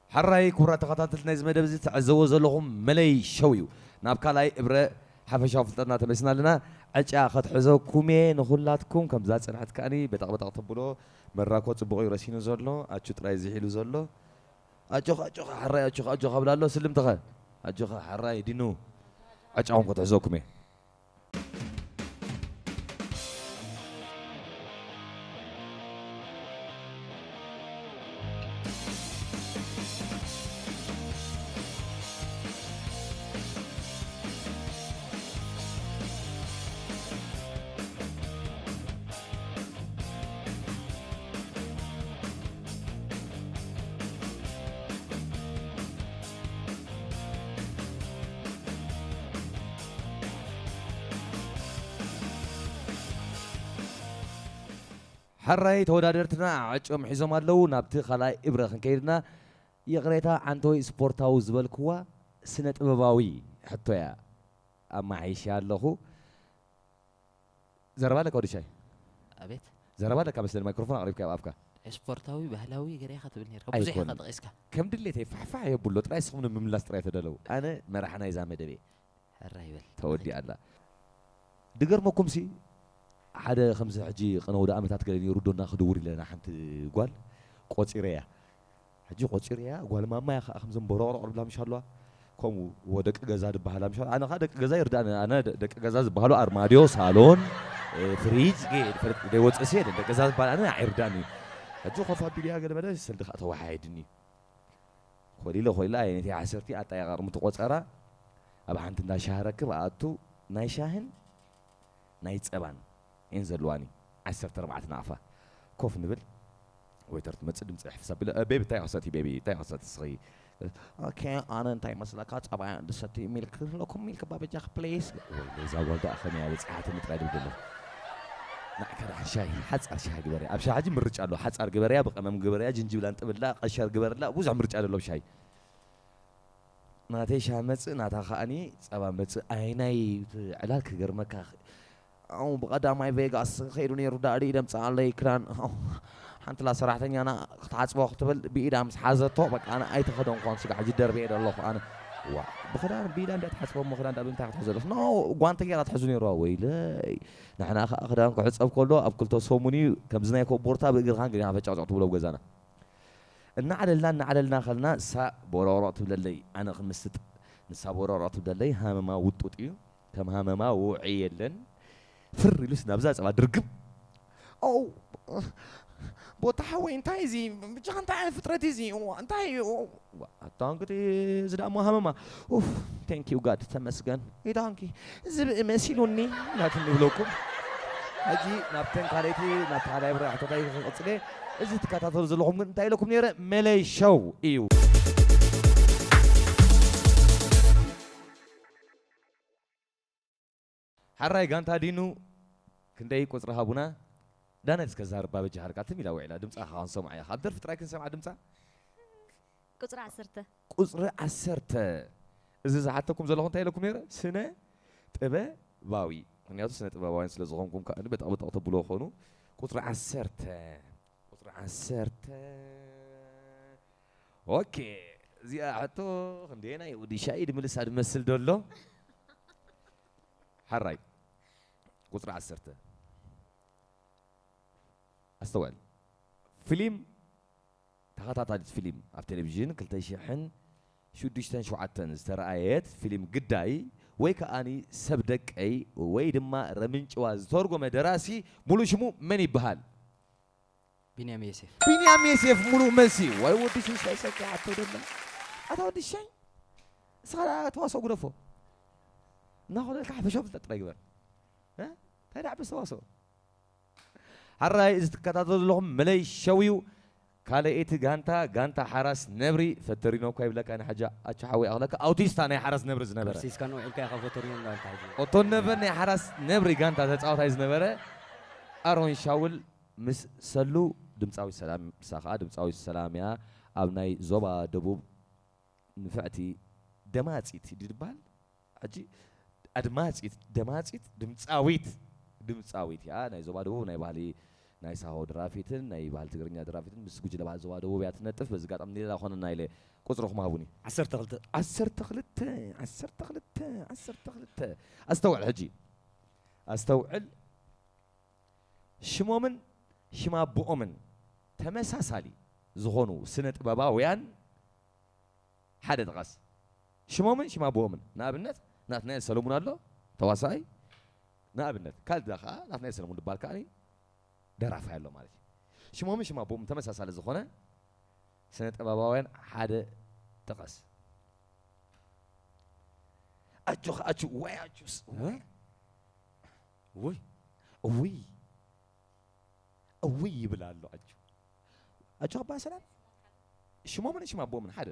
حراي كورة تخطات نايز مدبزي تعزوز لهم ملي شويو نابكالاي إبرة حفشة فلتنا تمسنا لنا أجا خد حزو كومي نخلاتكم كم زاد سنحت كاني بتقبط تبلو مراكوت بغي راسينو زولو أجو ترايزي حلو زولو أجو حراي أجو قبل الله سلم تخا أجو حراي دينو أجا هم خد حزو كومي حراي تودادرتنا عجم حزام الله نبت خلاي إبراهيم كيرنا يغريتا عنتوي سبورتاو زبالكوا سنة أبواوي حتى يا أما عيشة الله زربالك أودي شيء أبيت زربالك بس الميكروفون قريب كيف أفكار سبورتاوي بهلاوي غريخة تبني ركب زي حد قيسك كم دليتي فحفا يبولو ترايس خمن من ملاس ترايت دلو أنا مرحنا يزام دبي الرهيبل تودي الله دقر مكم سي حدا خمسة حجي قنوة أمتات قالين يردونا خدوري لنا حنت قال قوتيريا حجي قوتيريا قال ما يا خمسة برار قرب لها مش هلا كم ودك جزاد بحاله مش أنا خدك جزائر أنا دك جزاد بحاله أرماديو صالون فريج جيد فرد دوت أسير دك جزاد بحاله أنا عرداني حجي خفا بيليها قال بدأ يسلخ أتوا حيدني خليله يعني تي عسرتي أتى يغار متقوتيرا أبى حنت ناشهرك بأتو نايشاهن نايت أبان إنزل واني 10 نافة كوف نبل ويترت متصدم حساب بلا بيبي تاي حساتي بيبي تاي حساتي صغي اوكي انا انتي مسلكات طبعا دستي ملك لكم ملك بابا جاك بليس وإذا ولد اخني على ساعات متقادم دله نعكر حشاي حصر شاي جبري ابشا حاجي مرج الله حصر جبريا بقمم جبريا جنجبلان طبلا قشر جبر لا بوز مرج الله بشاي ناتي شامص ناتا خاني صبا مص عيناي علاك غرمك أو بقدام فيغاس خيروني روداري دم على كران حنت لا صراحة أنا تعصب وقت بيدام حازته بق أنا أي تخدم قانس قاعد يدرب يد الله أنا وا بخدام بيدام تحسب مخدام دابن تحت حزلف نو قانت كي لا تحزني راوي لا نحن أخدام كحسب كله أب كل تصومني كم زنا يكون بورتا بيقدر خان قرينا فجأة عطوا له جزانا النعلنا خلنا سا برارات بدلي أنا خمست نسا برارات بدلي هم ما وطوتيو كم هم ما وعيلن فري لسنا بزاز ما درقب أو بوتحوي انتهي زي بجان تعرف فترتي زي وانتهي تانكتي زدا مهمة اوف ثانك يو جاد تمسكن اي تانكي زب مسيلوني لا تنبلوكم هجي نابتن قاليتي نابتن برا حتى قصلي اذا تكاتاتو زلهم انتهي لكم نيره ملي شو ايو حراي غانتا دينو كندي قصرها بونا دانا تسكزار باب جهر كاتم يلا وعلا دمص خان سمع خاطر فتراك نسمع دمص قصر عسرته قصر عسرته اذا زحتكم زلهم تاي لكم نيره سنه طبه باوي ምክንያቱ ስነ ጥበባውያን ስለዝኾንኩም ከአንድ በጣም ተብሎ ሆኑ ቁጥር 10 ኦኬ እዚኣ ሕቶ ክንደና ይውዲ ሻይ ድምልሳ ድመስል ደሎ حراي ቁጥር 10 استوعب فيلم تخاطات فيلم على التلفزيون كل تشحن شو ديشتن شو عتن استرأيت فيلم قداي ويك أني سبدك أي ويدما رمنش واز ترجمة دراسي ملو شمو مني بحال بنيام يوسف ملو منسي ويودي شو شيء سكت عتو دلنا أتودي شيء صار تواصل غرفه ناخذ الكحف شوف تتريقبر ها هذا عبس تواصل حراي إذا تكتاتو لهم ملي شويو كاليت غانتا حراس نبري فترينو كايب لك انا حاجه اتحاوي اغلك اوتيست انا حراس نبر زنبره سيس كانوا الكا خفترينو غانتا حاجه اوتون نبر حراس نبري غانتا تጻوت ايز نبره ارون شاول مس سلو دمصاوي سلام ساخا دمصاوي سلام يا ابناي زوبا دبوب نفعتي دماصيت يدبال اجي ادماصيت دماصيت دمصاويت يا ناي زوبا دبوب ناي بالي ናይ ሳሆ ድራፊትን ናይ ባህል ትግርኛ ድራፊትን ምስ ጉጅለ ባህል ዞባ ደቡብ እያ ትነጥፍ በዚ ጋጣም ሌላ ኾነና ኢለ ቁፅርኹም ሃቡኒ 12 ኣስተውዕል ሕጂ ኣስተውዕል ሽሞምን ሽማቦኦምን ተመሳሳሊ ዝኾኑ ስነ ጥበባውያን ሓደ ጥቀስ ሽሞምን ሽማቦኦምን ንኣብነት ናትናኤል ሰሎሙን ኣሎ ተዋሳኢ ንኣብነት ካልእ ከዓ ናትናኤል ሰሎሙን ድባል ከዓኒ ደራፋይ ኣሎ ማለት እዩ ሽሞምን ሽማቦኦምን ተመሳሳሊ ዝኾነ ስነ ጥበባውያን ሓደ ጥቀስ ኣጆ ከኣቹ ወይ ኣጁስ ወይ እውይ እውይ ይብል ኣሎ ኣጆ ኣባ ሰላም ሽሞምን ሽማቦኦምን ሓደ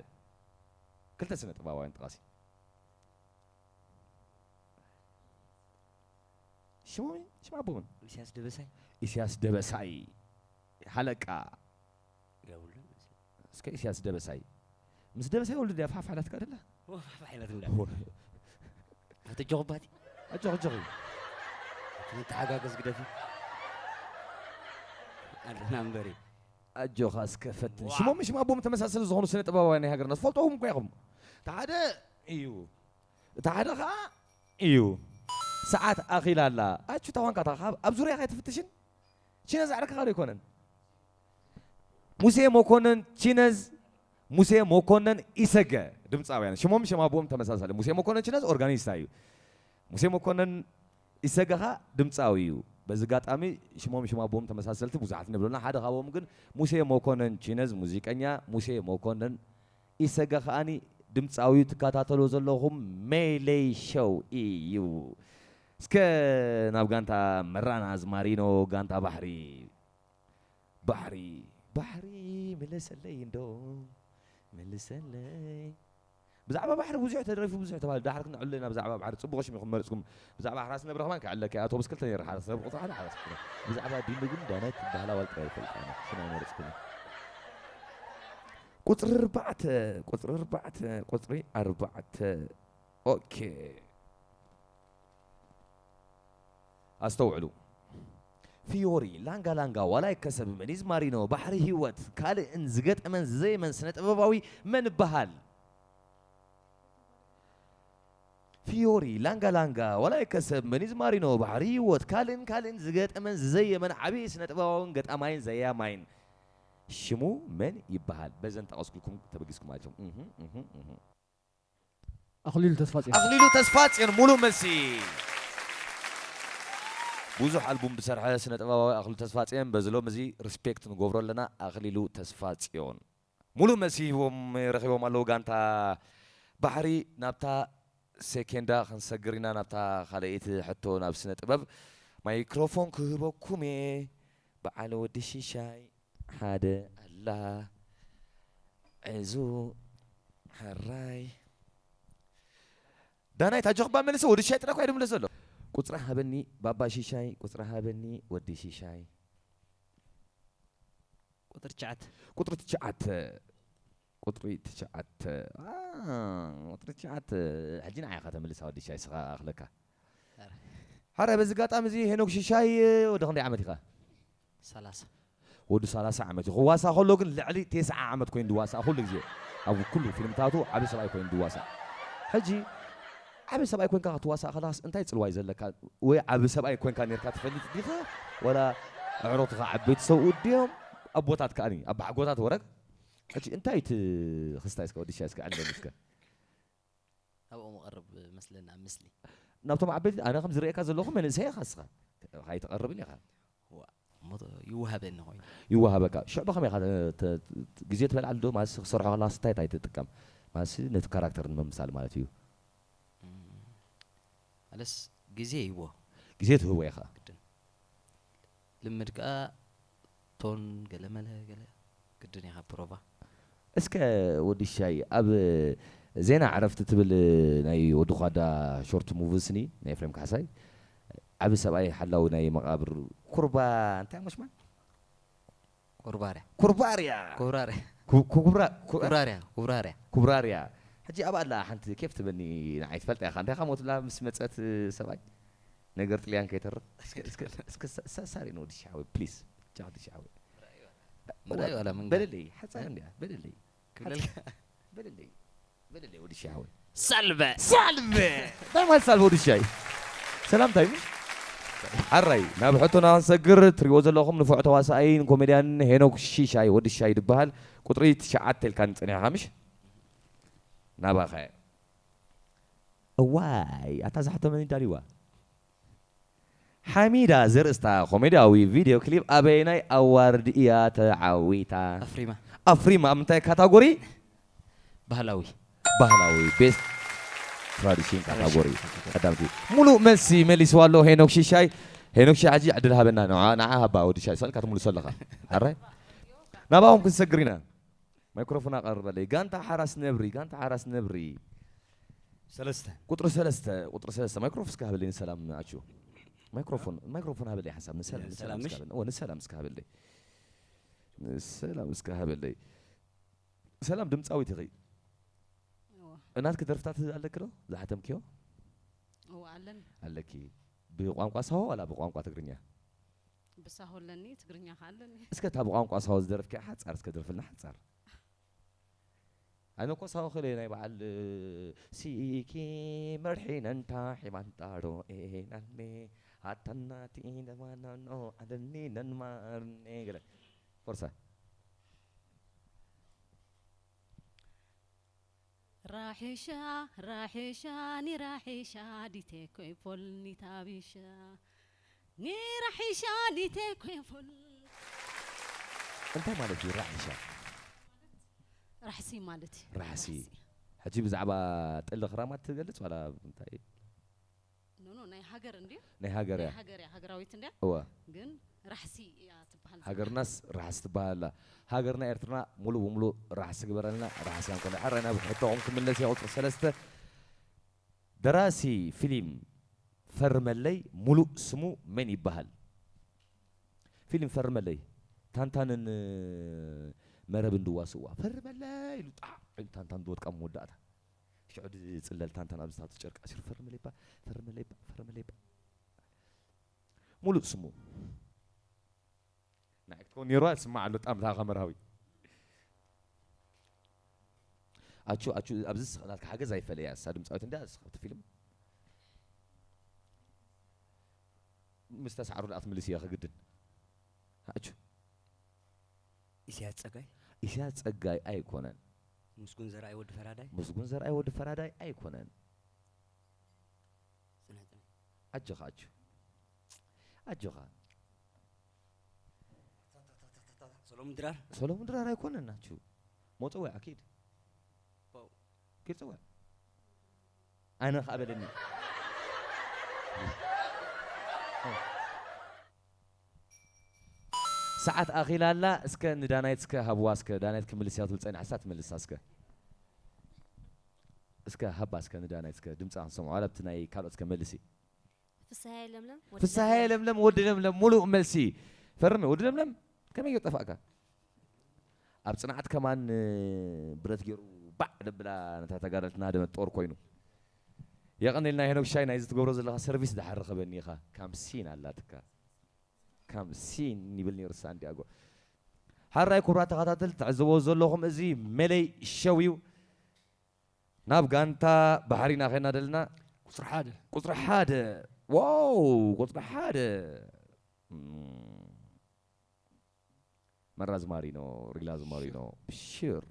ክልተ ስነ ጥበባውያን ጥቀሲ ሽሞምን ሽማቦኦምን ኢሳያስ ደበሳይ ሓለቃ እስከ ኢሳያስ ደበሳይ ምስ ደበሳይ ወልዱ ያ ፋፋላት ካደላ ፋፋላት እንዳ أتجاوباتي أجاوب أنت حاجة قدفي أنا نمبري أجو خاص كفت شو مش ما أبوم تمساسل زهون سنة أبوه يعني هاجرنا فلتوهم كيهم تعال إيو تعال خا إيو ساعات أخي لا لا أشوف توان كذا خاب أبزوري أخي تفتشين شنز عرك خالي يكونن موسى مكونن شنز موسى مكونن إسقى دمت أوي يعني شو مش ما أبوم تمساسل موسى مكونن شنز أورجانيستايو موسى مكونن إسقى دمت أويو بزقات أمي شو مش ما أبوم تمساسل تبوزعت نبلنا حدا خاوه ممكن موسى مكونن شنز موسيقى موسى مكونن إسقى خاني دمت أويو تكاتاتلو زلهم ميلي شو إيو سك نابغانتا مرانا أزمارينو غانتا بحري ملسلي اندو ملسلي بزعبا بحر بوزع تدري في بوزع تبال دحرك نعلنا بزعبا بحر صبغ شي مخمر اسكم بزعبا حراسنا برغمان كعلك يا توبس كلتني راح حرس قطع على حرس بزعبا دين نقول دانات بهلا والطيف انا شنو نرسكم قطر أربعة اوكي استوعلوا فيوري لانغا ولا يكسب من إزمارينو بحري هيوت كالي انزقت من زي من سنة أباباوي من بهال فيوري لانغا ولا يكسب من إزمارينو بحري هيوت كالي انزقت من زي من عبي سنة أباباوي قد أماين زي أماين شمو من يبهال بزن تقصكم تبقيسكم عجم أخليلو تسفاتي مولو مسي بوزح ألبوم بسرعة سنة أبوي أخلو تسفاتيون بزلو مزي ريسبكت نقبرو لنا أخليلو تسفاتيون مولو مسيهم رخيبهم ألو غانتا بحري نابتا سيكندا خنسقرنا نابتا خاليت حتو ناب سنة أباب مايكروفون كهبو كومي بعلو دشي شاي حدا الله عزو حراي دانا يتاجوخ بامنسو ودشي تراكو عيدو ملسلو قطرها بني بابا شيشاي قطرها بني ودي شيشاي قطر تشعت قطر تشعت حجينا عيا خاتم لسه ودي شاي سغا اخلكا هرا بزقات امزي هنوك شيشاي ودخل عمتي خا 3 ودو 3 عمتي خواسا خلو كن لعلي 9 عمت كوين دواسا كل جزء او كله فيلم تاتو عبي سباي كوين دواسا حجي عبي سباي كوين كا تواسا خلاص انت يصلواي زلك وي عبي سباي كوين كان يركا تفلت ديخا ولا عروتها عبيت سو وديهم ابوتات كاني ابا عقوتات ورق حجي انت ايت خستايسك ودي شايسك عندنا مسكه ابو مقرب مثلنا مثلي نابتم عبيت انا خمس ريكا زلوخم من سي خاصه هاي تقرب لي خا هو يوهبنا هوي يوهبك شعب خمي خا جزيت بالعدو ما سرعه خلاص تايت هاي تتقم ما نت كاركتر ممثال مالتيو ألس جزيه هو يا خا لمرقا تون قلمله قدن يا بروفا اسكا ودي الشاي اب زينا عرفت تبل ناي ودو خدا شورت موفسني ناي فيلم كحساي اب سباي حلاو ناي مقابر قربا انت مش مان كبراريا حجي ابا لا حنت كيف تبني نعيت فلت يا خان خموت لا مسمصت سباي نغرت ليان كيتر اسك ساري نودي شاوي بليز جادي شعوي مرأي ولا من بدلي حتى عندي بدلي بدلي ودي شعوي سلبة دائما سالفه ودي شاي سلام تايم حري نابحتنا نسجر تريو زلوخم نفوع تواساين كوميديان هينوك شيشاي ودي شاي دبال قطري تشعات كان صنيع خامش نابخه واي اتازحت من داريوا حميدة زرستا كوميدياوي فيديو كليب ابيناي اوارد يا تعويتا افريما امتى كاتيجوري بهلاوي بيست تراديشن كاتيجوري ادمتي مولو ميسي مليسوالو هينوك شيشاي هينوك شي حاجي عدلها بنا نعا هبا ودي شاي سال كاتمولو سلخا عري نباهم كنسغرينا مايكروفون اقرب لي غانتا حراس نبري سلسته قطر سلسته مايكروفون سكابلين سلام ناچو مايكروفون هبلي حساب نسلام نسلام سكابلي سلام دمصاوي تغي እናት ከደርፍታት አለክ ነው ዛሐተምኪዮ አለን አለኪ በቋንቋ ሰው ወላ በቋንቋ ትግርኛ በሳሆለኒ ትግርኛ ካለን እስከ ታብ ቋንቋ ሰው ዝደርፍኪ ሓጻር እስከ ደርፍልና ሓጻር أنا قصة خلينا يبعل سيكي مرحين أنت حمان تارو نني هاتنا تين ما نو أدني ننمارني كذا فرصة راحشة ني راحشة دي تكوي فل ني تابيشة ني راحشة دي تكوي فل أنت مالتي راحشة رحسي مالتي رحسي حجيب زعبا تقل خرامات تقلت ولا انتي نو ناي هاجر اندي ناي هاجر يا هاجراويت اندي هو جن رحسي يا تبحال هاجر ناس رحس تبحال هاجرنا ارتنا مولو رحس جبرنا رحس كان حرنا بحطهم كم الناس يعطوا ثلاثه دراسي فيلم فرملي مولو اسمه من يبحال فيلم فرملي تانتان مرب ندواسوا فرملي لطع تانتان دوت كم وداتا شعود صلل تانتان ابزات تشرق اسير فرملي مولو اسمه نايك تكون يراس مع له طعم تاع خمراوي اچو ابزس خلالك حاجه زي فليا سادم صوت اندا سخت فيلم مستسعروا الاتملسيه خجدن اچو إسيات صقاي أيكونن مسكون زرعي ود فراداي أيكونن أجخا سلام درار أيكونن ناتشو موتوي أكيد كيف سوى أنا خابلني ساعات أخيرا لا اسك ندانايت اسك هبواس اسك دانايت كملسيات ولصين حسات ملس اسك هبا اسك ندانايت اسك دمص انسمو على بتناي كالو اسك ملسي فسهاي لملم ود لملم مولو ملسي فرمي ود لملم كم يطفاك اب صنعت كمان برت غيرو بعد بلا نتا تغارلتنا دم طور كوينو يقنلنا هنوك شاي نايز تغبرو زلها سيرفيس دحر خبنيخا كامسين علاتك كم سين نبلني رسان دياغو حراي كورات تخاتل تعزبو زلوخم ازي ملي شويو ناب غانتا بحرينا خينا دلنا قصر حاده واو قصر حاده مراز مارينو ريلاز مارينو بشير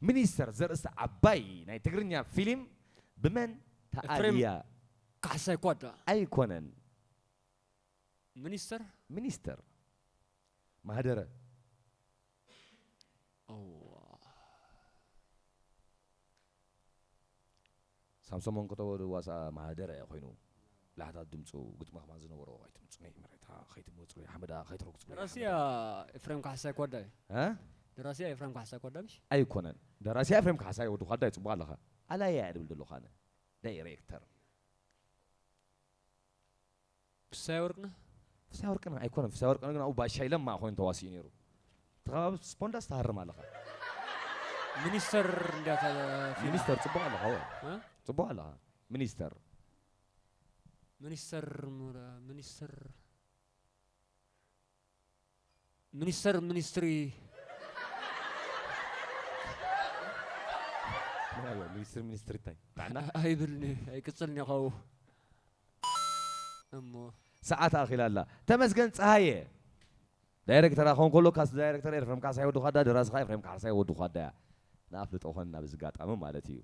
منيستر زرس عباي ناي تغرنيا فيلم بمن تاليا كاساي كودا ايكونن منيستر مهدرة سامسونج كتبوا واسا مهدرة يا خوينو لا هذا دمصو قلت ما خمازنا ورا وايت مصني مريتها خيت موتري حمدا خيت روكس دراسيا افريم كاساي كودا ها دراسيا افريم كاساي كودا مش ايكونن دراسيا افريم كاساي ودو خدا يصبح لها على يا دبل دلو خانه دايركتور فساوركنا أيكون فساوركنا أو باشاي لما أخوين تواسينيرو تغاب سبونداس تهرم على خا منيستر صبوا على خا صبوا على منيستر منستري ايوه منستر تاي معنا هاي بلني هاي كسلني خو امو ساعات اخيلا لا تمسكن صهايه دايركتور اخون كله كاس دايركتور يفهم كاس يودو خدا درس خايف يفهم كاس يودو خدا نافلط اخونا بزغاطام مالتي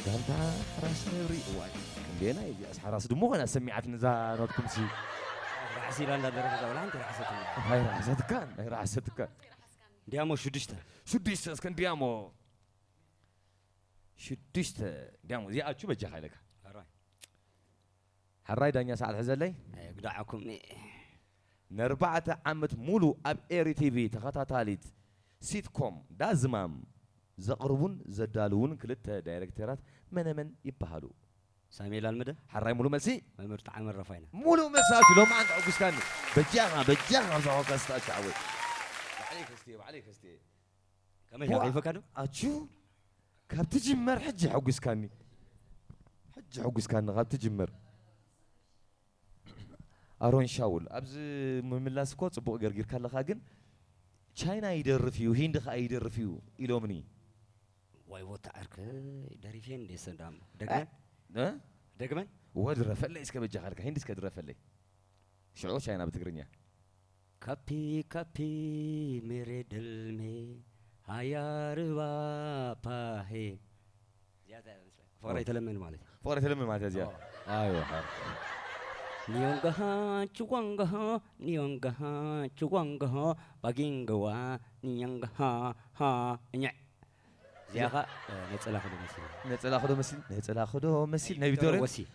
انت حراس نوري واي كندينا يجي حراس دمو انا سمعت نزا نوتكم سي راسي لا درجه ولا انت راسك هاي راسك ديامو شدشت اسكن ديامو شدشت ديامو زي اتشو بجا خيلك حراي دانيا ساعه حزلي قدعكم نربعة عمت مولو اب ايري تي في تخاتاتاليت سيت كوم دازمام زقربون زدالون كلت دايركتورات من يبهالو سامي المدى حراي مولو مسي ممرت عامل رفاينا مولو مساكي لو ما عند عقوس كان بجاغا زعوك استاكاوي عليك استي كمان يا كيف كانوا اتشو كاب تجمر حج عقوس كاني غاب تجمر ارون شاول ابز مملاس كو صبو غرغير كالخا كن تشاينا يدرفيو هند خا يدرفيو إلومني واي وتا ارك دريفين دي سندام دغمن ودرفلي اسك بجا خالك هند اسك درفلي شعو تشاينا بتغرنيا كابي मेरे दिल में हायारवा पाहे زياده فقره يتلمن مالتي زياده ايوه نيونغها چوانغها باغينغوا نيونغها ها نيا زياده نصلا خدو مسيل نبيتوري وسي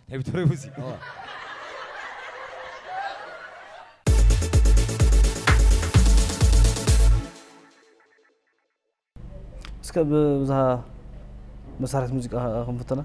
اسكب بزها مسارات موسيقى خنفتنا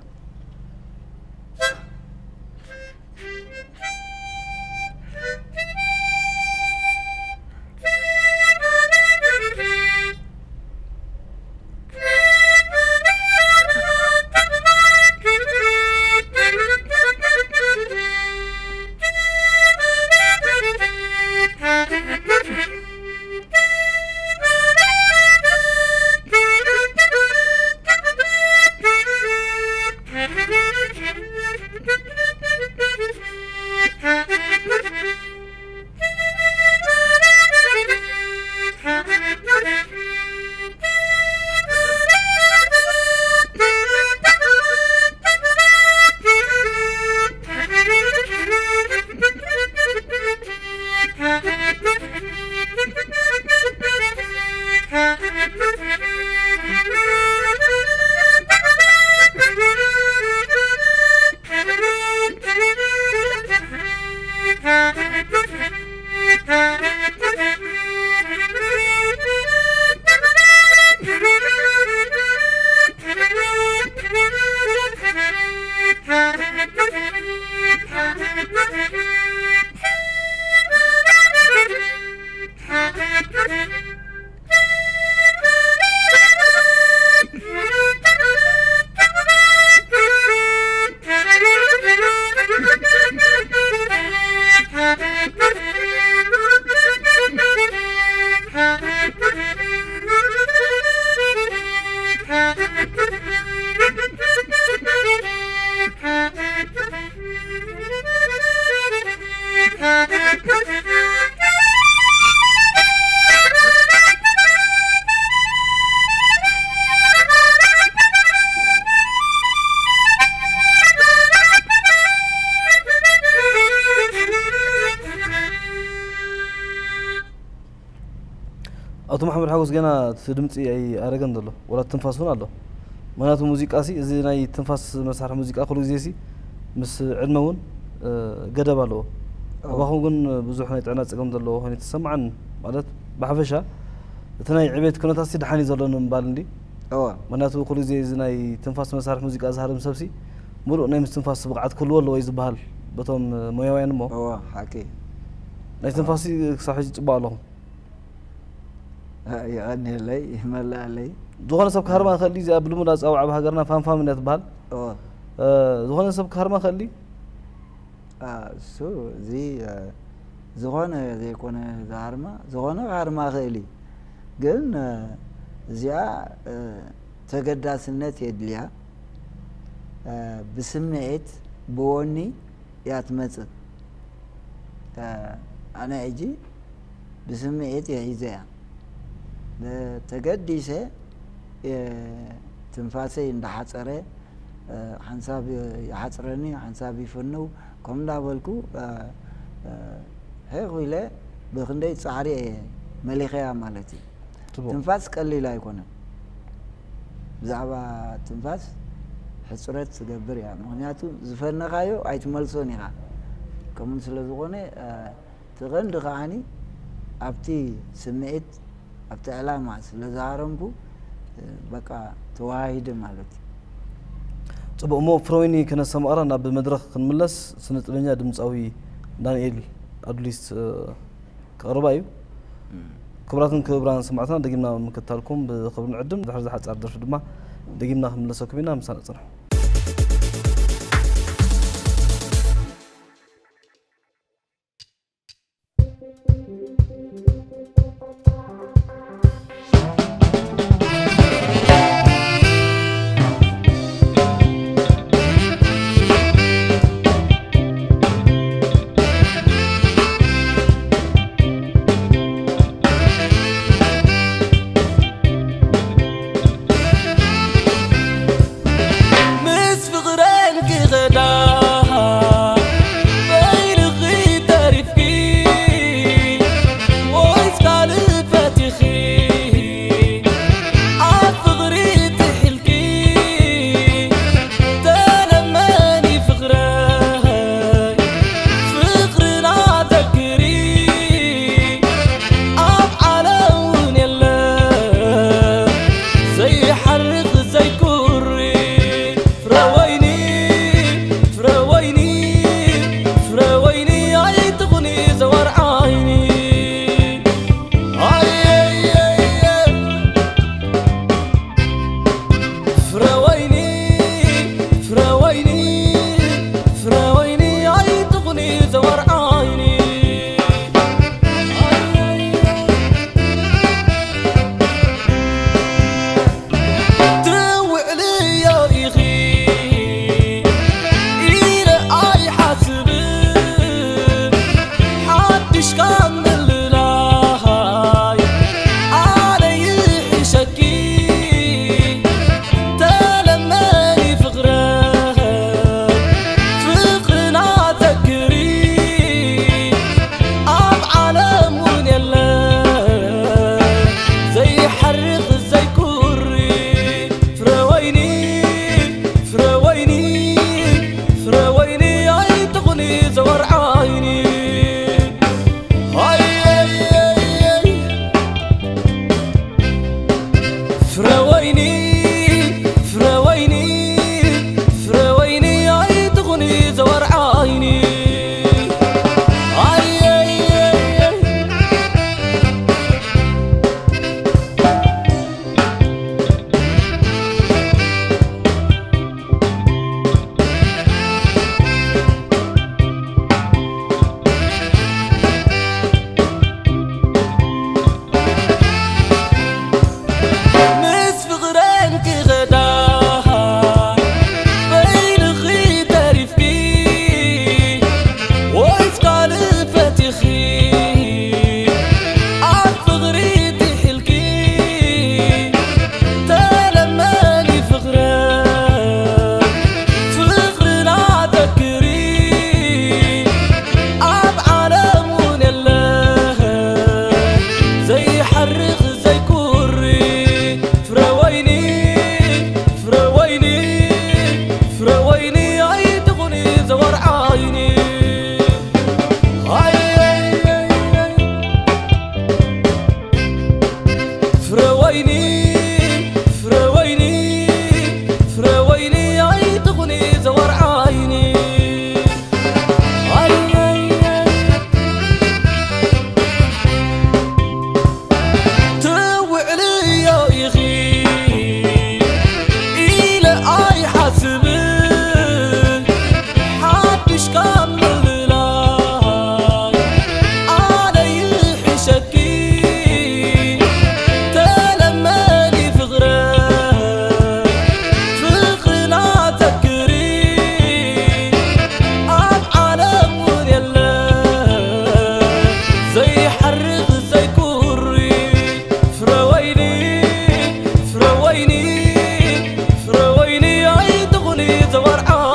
أتو محمد حاوس جنا تدمتي أي أرجع ندلو ولا تنفاسون الله مناتو موسيقى سي إذا ناي تنفاس مسار موسيقى أخلو زيسي مس علمون قدب الله أبغى جن بزوجنا يتعنى تقوم دلو هني تسمعن مالت بحفشة تناي عبيد كنا تاسي دحاني زلون بالندي مناتو كل زي إذا ناي تنفاس مسار موسيقى أزهر مسبسي مرو ناي مستنفاس بقعد كل والله ويزبهال بتوم مويوين مو حكي ناي تنفاسي صحيح تبالهم يغني لي ملا لي زغنا سب كهرمان خلي زي قبل مدة أو عب هجرنا فهم من يتبال زغنا سب كهرمان خلي سو زي زغنا زي كونه زغنا هرما خلي قلن زيا تقدس النت يدليها بسمعت بوني ياتمت أنا أجي بسمعت يهيزيا تقدسه تنفاسي عند حصره حنسابي حصرني حنسابي فنو كم دابلكو هي خويله بخندي صاري مليخيا مالتي تنفاس قليل يكون بزعبا تنفاس حصرت تجبر يعني معناته زفرنا خايو ايتملسوني ها كمن سلازونه تغند خاني ابتي سمعت ابتي علامه سلازارمكو بقى تواهيد مالتي طب مو فرويني كنا سمعنا بمدرخ كنملس سنطلنيا دمصاوي دانيال ادليست كربايو كبراتن كبران سمعتنا دقيمنا مكتالكم بخبر نعدم دحر زحات صار دما دقيمنا ملسكم بينا مسان صرح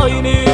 عيني